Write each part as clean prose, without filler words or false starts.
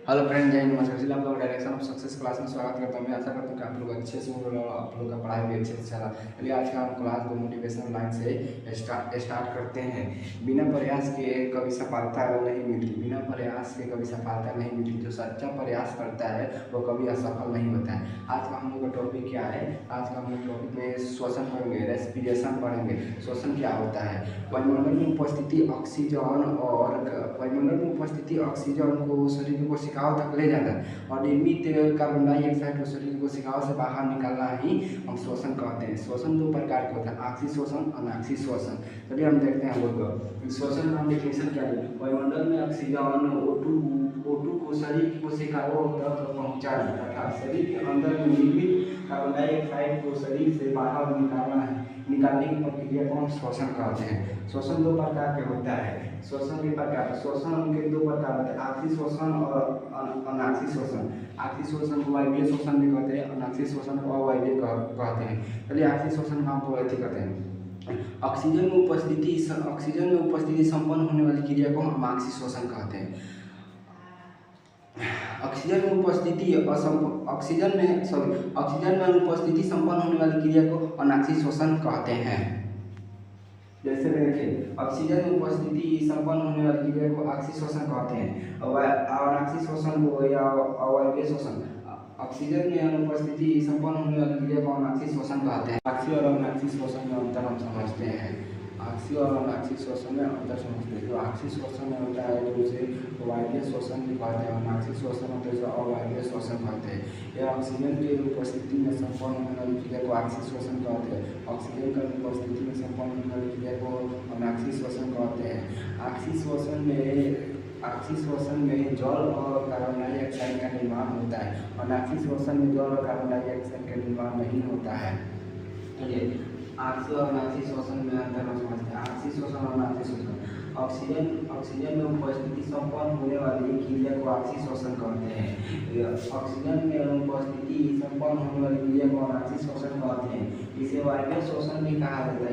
Hello friend, जय हिंद, नमस्कार। जिला आप लोग डायरेक्शन ऑफ सक्सेस क्लास में स्वागत करता हूँ। मैं आशा करता हूँ कि आप लोग अच्छे से हो और आप लोग का पढ़ाई भी अच्छे से चला। चलिए आज का हम क्लास 2 मोटिवेशनल लाइन से स्टार्ट करते हैं। बिना प्रयास के कभी सफलता नहीं मिलती। बिना प्रयास के कभी सफलता नहीं मिलती। जो सच्चा प्रयास करता है वो कभी असफल नहीं होता है। आज का हम लोग का टॉपिक क्या है? आज का हम लोग टॉपिक में श्वसन पढ़ेंगे, रेस्पिरेशन पढ़ेंगे। श्वसन क्या होता है? वायुमंडल में उपस्थिति ऑक्सीजन को शरीर को कोशिकाओं तक ले जाना और निर्मित कार्बन डाइऑक्साइड को शरीर की कोशिकाओं से बाहर निकालना ही हम श्वसन कहते हैं। श्वसन 2 प्रकार के होता है, आक्सीय श्वसन, अनाक्सीय श्वसन। चलिए हम देखते हैं लोग श्वसन का डेफिनेशन क्या है। वायुमंडल में ऑक्सीजन O2 को शरीर की कोशिकाओं तक पहुंचाना तथा शरीर के अंदर में निर्मित कार्बन डाइऑक्साइड को शरीर से बाहर निकालने की प्रक्रिया को हम श्वसन कहते हैं। श्वसन 2 प्रकार के होता है। श्वसन के के 2 प्रकार होते हैं, आक्सीय श्वसन और अनाक्सीय श्वसन। आक्सीय श्वसन को वायवीय श्वसन भी कहते हैं, अनाक्सीय श्वसन को अवायवीय कहते हैं। चलिए आक्सीय श्वसन का हम ऐसे कहते हैं। ऑक्सीजन में उपस्थिति संपन्न होने वाली क्रिया को हम आक्सीय श्वसन कहते हैं। ऑक्सीजन में उपस्थिति संपन्न होने वाली क्रिया को अनाक्सीय श्वसन कहते हैं। जैसे देखिए, ऑक्सीजन में उपस्थिति संपन्न होने वाली क्रिया को आक्सीय श्वसन कहते हैं और अनाक्सीय श्वसन को या अवायवीय श्वसन। ऑक्सीजन में अनुपस्थिति संपन्न होने वाली क्रिया को अनाक्सीय श्वसन कहते हैं। आक्सीय और अनाक्सीय श्वसन में अंतर हम समझते हैं। आक्सीय और अनाक्सीय श्वसन में अंतर समझते हैं। जो आक्सीय श्वसन में होता है जो उसे वायवीय श्वसन भी कहते हैं, अनाक्सीय श्वसन होता है जो अवायवीय श्वसन कहते हैं। यह ऑक्सीजन की उपस्थिति में संपन्न होने वाली क्रिया को आक्सीय श्वसन कहते हैं। ऑक्सीजन की उपस्थिति में संपन्न होने वाली क्रिया को अनाक्सीय श्वसन कहते हैं। आक्सीय श्वसन में जल और कार्बन डाइऑक्साइड का निर्माण होता है। अनाक्सीय श्वसन में जल और कार्बन डाइऑक्साइड का निर्माण नहीं होता है। चलिए आक्सीय और अनाक्सीय श्वसन में अंतर हम समझते हैं। आक्सीय श्वसन और अनाक्सीय श्वसन। ऑक्सीजन में उपस्थिति संपन्न होने वाली क्रिया को आक्सीय श्वसन कहते हैं। ऑक्सीजन में उपस्थिति संपन्न होने वाली क्रिया को अनाक्सीय श्वसन कहते हैं। इसे वायवीय श्वसन भी कहा जाता है,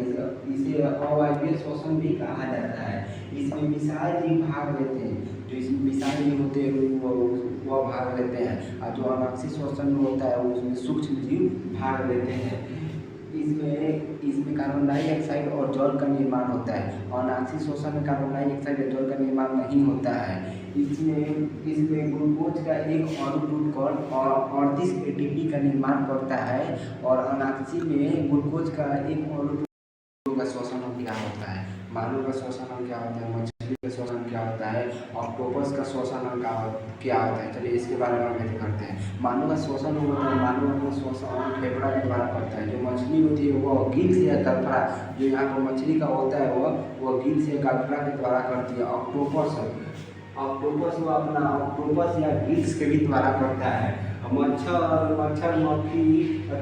इसे अवायवीय श्वसन भी कहा जाता है। इसमें विशाल जीव भाग लेते हैं। जो इसमें विशाल जीव होते हैं वो भाग लेते हैं और जो अनाक्सीय श्वसन में होता है उसमें सूक्ष्म जीव भाग लेते हैं। इसमें कार्बन डाइऑक्साइड और जल का निर्माण होता है और अनाक्सीय श्वसन में कार्बन डाइऑक्साइड और जल का निर्माण नहीं होता है। इसमें ग्लूकोज का एक अणु टूटकर और 38 ATP का निर्माण करता है और अनाक्सीय में ग्लूकोज का एक अणु का श्वसन क्या होता है। मानव का श्वसन क्या होता है, मछली का श्वसन क्या होता है, ऑक्टोपस का श्वसन क्या होता है। चलिए इसके बारे में हम करते हैं। मानव का श्वसन होता है, मानव अपना श्वसन फेफड़ा के द्वारा करता है। जो मछली होती है वो गिल्स या गलफड़ा, जो यहाँ पर मछली का होता है वो गिल्स या गलफड़ा के द्वारा करती है। ऑक्टोपस वो अपना ऑक्टोपस या गिल्स के भी द्वारा करता है। मच्छर मक्खी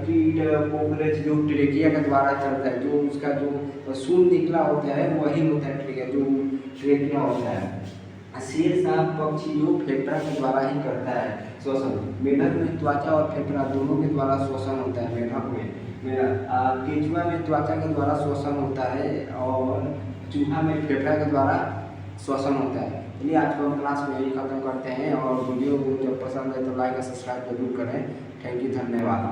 कीट कॉकरोच जो ट्रेकिया के द्वारा चलता है। जो उसका जो सूंड निकला होता है वही होता है ट्रेकिया होता है। शेर सांप पक्षी जो फेफड़ा के द्वारा ही करता है श्वसन। मेढक में त्वचा और फेफड़ा दोनों के द्वारा श्वसन होता है। केंचुआ में त्वचा के द्वारा श्वसन होता है और चूहा में फेफड़ा के द्वारा श्वसन होता है। चलिए आज को हम क्लास में यही खत्म करते हैं और वीडियो जब पसंद है तो लाइक और सब्सक्राइब जरूर करें। थैंक यू, धन्यवाद।